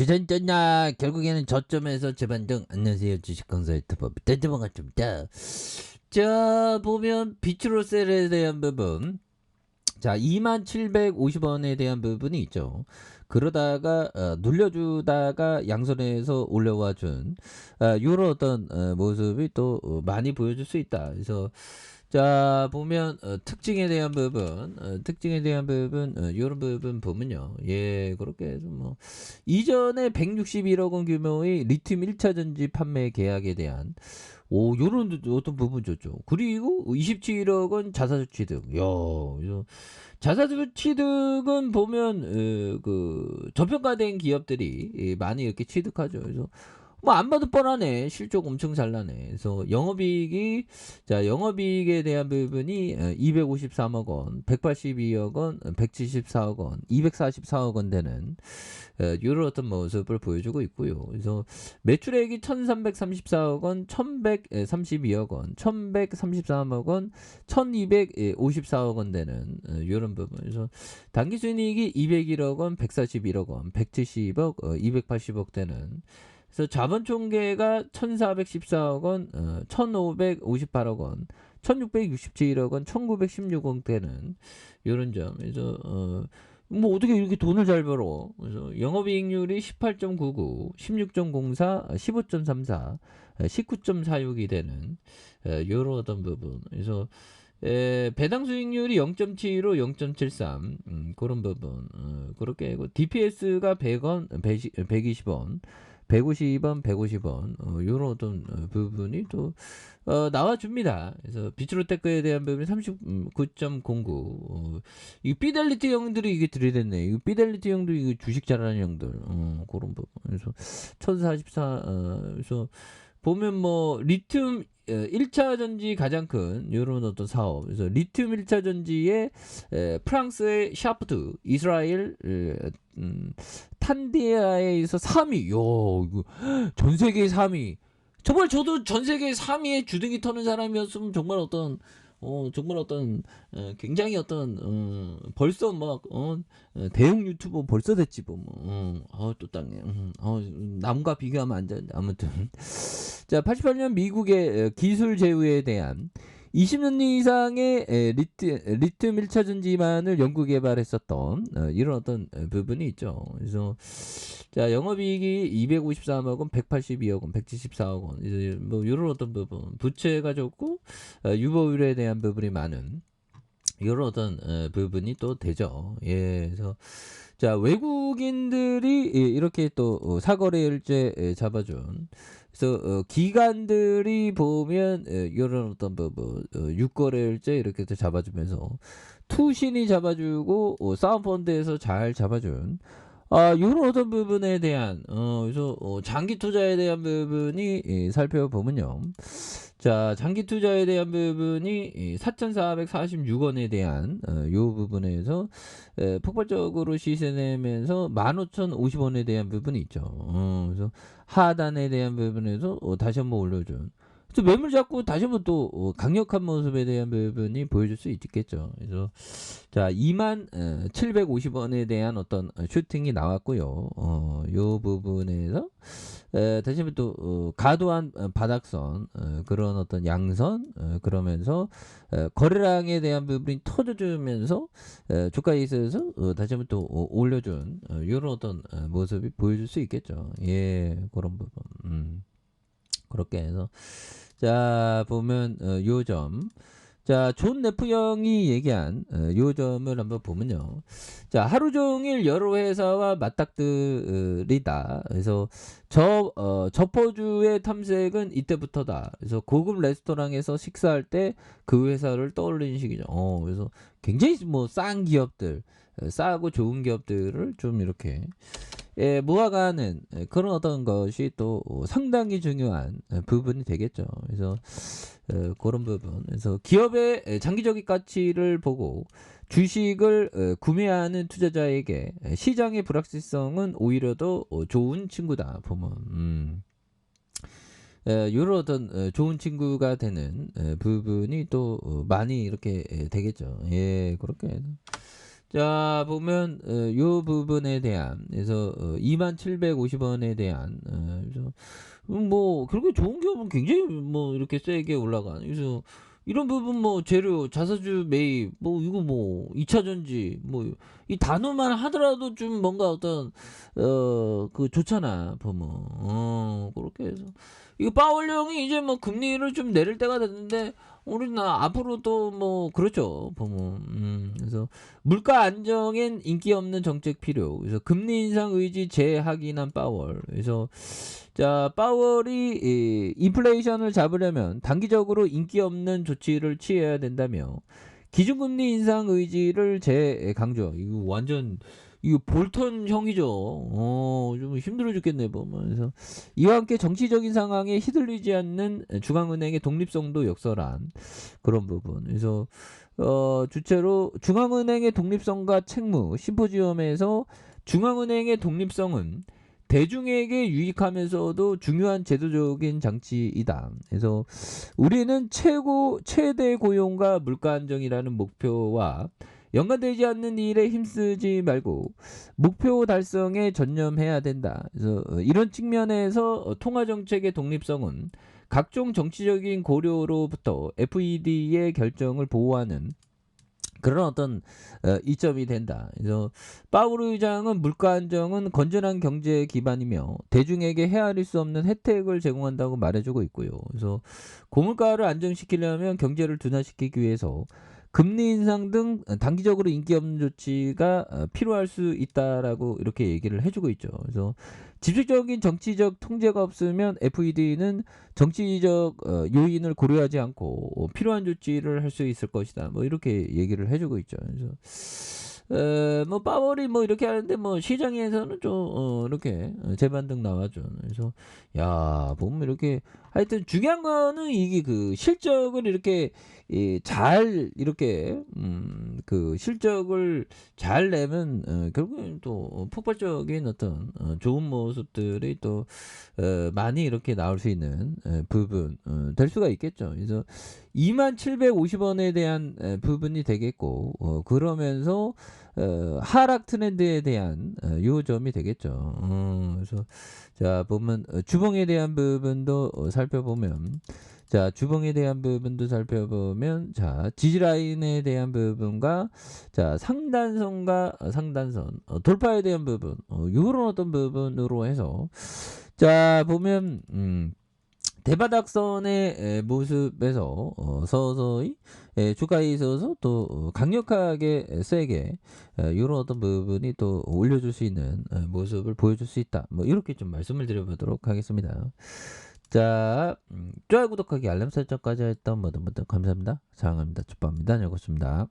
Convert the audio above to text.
주전전야 결국에는 저점에서 재반등. 안녕하세요, 주식강사 유튜버 댄드 반갑습니다. 자, 보면 비트로셀에 대한 부분, 자 2750원에 대한 부분이 있죠. 그러다가 눌려주다가 양선에서 올려와준 요런 어떤 모습이 또 많이 보여줄 수 있다. 그래서 자 보면 특징에 대한 부분, 요런 부분 보면요, 예 그렇게 해서 뭐 이전에 161억 원 규모의 리튬 1차 전지 판매 계약에 대한 요런 어떤 부분 줬죠. 그리고 27억 원 자사주 취득. 야, 이거 자사주 취득은 보면 그 저평가된 기업들이 많이 이렇게 취득하죠. 그래서 뭐 안 봐도 뻔하네. 실적 엄청 잘 나네. 그래서 영업이익이, 자 영업이익에 대한 부분이 253억 원, 182억 원, 174억 원, 244억 원 되는 이런 어떤 모습을 보여주고 있고요. 그래서 매출액이 1334억 원, 1132억 원, 1133억 원, 1254억 원 되는 이런 부분. 그래서 당기순이익이 201억 원, 141억 원, 170억, 280억 되는. 그래서 자본총계가 1414억 원, 1558억 원, 1667억 원, 1916억 되는 이런 점. 그래서 뭐 어떻게 이렇게 돈을 잘 벌어? 그래서 영업이익률이 18.99, 16.04, 15.34, 19.46이 되는 이런 어떤 부분. 그래서 배당 수익률이 0.75, 0.73, 그런 부분. 그렇게 하고 DPS가 100원, 120원, 150원, 150원, 요런 어떤 부분이 또 나와줍니다. 그래서 비트로테크에 대한 부분이 39.09. 이 피델리티 형들이 이게 들이댔네. 이 피델리티 형들이 이거 주식 잘하는 형들, 그런 부분. 그래서 1044. 그래서 보면 뭐 리튬 1차 전지 가장 큰 이런 어떤 사업. 그래서 리튬 1차 전지에 프랑스의 샤프트, 이스라엘 탄디아에서 3위. 요, 이거 전 세계 3위. 정말 저도 전 세계 3위의 주둥이 터는 사람이었으면 정말 어떤 굉장히 어떤 벌써 막 대형 유튜버 벌써 됐지 또 땅에 남과 비교하면 안 되는데. 아무튼 자 88년 미국의 기술 제휴에 대한 20년 이상의 리튬 1차 전지만을 연구 개발했었던 이런 어떤 부분이 있죠. 그래서 자 영업이익이 253억 원, 182억 원, 174억 원, 이제 뭐 이런 어떤 부분, 부채가 적고 유보율에 대한 부분이 많은 이런 어떤 부분이 또 되죠. 예, 그래서 자 외국인들이 이렇게 또 사거래일제 잡아준. 그래서 기관들이 보면 이런 어떤 부분, 6거래일제 이렇게 또 잡아주면서 투신이 잡아주고 사운펀드에서 잘 잡아준 요런 어떤 부분에 대한 그래서 장기 투자에 대한 부분이 살펴보면요. 자, 장기 투자에 대한 부분이 4,446원에 대한 요 부분에서 폭발적으로 시세내면서 15,050원에 대한 부분이 있죠. 그래서 하단에 대한 부분에서 다시 한번 올려준. 또 매물 잡고 다시 한번 또 강력한 모습에 대한 부분이 보여줄 수 있겠죠. 그래서 자 2750원에 대한 어떤 슈팅이 나왔고요. 요 부분에서 다시 한번 또 과도한 바닥선, 그런 어떤 양선, 그러면서 거래량에 대한 부분이 터져주면서 주가에 있어서 다시 한번 또 올려준 이런 어떤 모습이 보여줄 수 있겠죠. 예, 그런 부분. 그렇게 해서 자 보면 요점. 자, 존 네프 형이 얘기한 요 점을 한번 보면요. 자, 하루 종일 여러 회사와 맞닥뜨리다. 그래서 저포주의 탐색은 이때부터다. 그래서 고급 레스토랑에서 식사할 때 그 회사를 떠올리는 식이죠. 그래서 굉장히 뭐 싼 기업들, 싸고 좋은 기업들을 좀 이렇게 모아가는 그런 어떤 것이 또 상당히 중요한 부분이 되겠죠. 그래서 그런 부분. 그래서 기업의 장기적인 가치를 보고 주식을 구매하는 투자자에게 시장의 불확실성은 오히려 더 좋은 친구다. 보면 이런 어떤 좋은 친구가 되는 부분이 또 많이 이렇게 되겠죠. 예, 그렇게. 자 보면 요 부분에 대한 그래서 2750원에 대한 그래서 뭐 그렇게 좋은 기업은 굉장히 뭐 이렇게 세게 올라간 그래서 이런 부분 뭐 재료 자사주 매입 뭐 이거 뭐 2차 전지 뭐 이 단어만 하더라도 좀 뭔가 어떤 그 좋잖아 보면 그렇게 해서 이거 파월령이 이제 뭐 금리를 좀 내릴 때가 됐는데 우리나 앞으로 또 뭐 그렇죠 보면 그래서 물가 안정엔 인기 없는 정책 필요. 그래서 금리 인상 의지 재확인한 파월. 그래서 자 파월이 인플레이션을 잡으려면 단기적으로 인기 없는 조치를 취해야 된다며 기준금리 인상 의지를 재강조. 이거 완전 이거 볼턴형이죠. 좀 힘들어 죽겠네 보면. 그래서 이와 함께 정치적인 상황에 휘둘리지 않는 중앙은행의 독립성도 역설한 그런 부분. 그래서 주체로 중앙은행의 독립성과 책무 심포지엄에서 중앙은행의 독립성은 대중에게 유익하면서도 중요한 제도적인 장치이다. 그래서 우리는 최대 고용과 물가 안정이라는 목표와 연관되지 않는 일에 힘쓰지 말고 목표 달성에 전념해야 된다. 그래서 이런 측면에서 통화 정책의 독립성은 각종 정치적인 고려로부터 FED의 결정을 보호하는 그런 어떤 이점이 된다. 그래서 파우르 의장은 물가 안정은 건전한 경제 기반이며 대중에게 헤아릴 수 없는 혜택을 제공한다고 말해주고 있고요. 그래서 고물가를 안정시키려면 경제를 둔화시키기 위해서 금리 인상 등 단기적으로 인기 없는 조치가 필요할 수 있다라고 이렇게 얘기를 해주고 있죠. 그래서 집중적인 정치적 통제가 없으면 FED는 정치적 요인을 고려하지 않고 필요한 조치를 할 수 있을 것이다. 뭐 이렇게 얘기를 해주고 있죠. 그래서 뭐 파월이 뭐 이렇게 하는데 뭐 시장에서는 좀 이렇게 재반등 나와죠. 그래서 야 보면 이렇게 하여튼 중요한 거는 이게 그 실적을 이렇게 잘 이렇게 그 실적을 잘 내면 결국엔 또 폭발적인 어떤 좋은 모습들이 또 많이 이렇게 나올 수 있는 부분 될 수가 있겠죠. 그래서 2750원에 대한 부분이 되겠고 그러면서 하락 트렌드에 대한 요점이 되겠죠. 그래서 자 보면 주봉에 대한 부분도 살펴보면 자 주봉에 대한 부분도 살펴보면 자 지지라인에 대한 부분과 자 상단선과 상단선 돌파에 대한 부분 요런 어떤 부분으로 해서 자 보면 대바닥선의 모습에서 서서히 주가에 있어서 또 강력하게 세게 이런 어떤 부분이 또 올려줄 수 있는 모습을 보여줄 수 있다. 뭐 이렇게 좀 말씀을 드려보도록 하겠습니다. 자, 좋아요, 구독하기, 알람 설정까지 했던 모든 분들 감사합니다. 사랑합니다. 축복합니다. 안녕히 계십니다.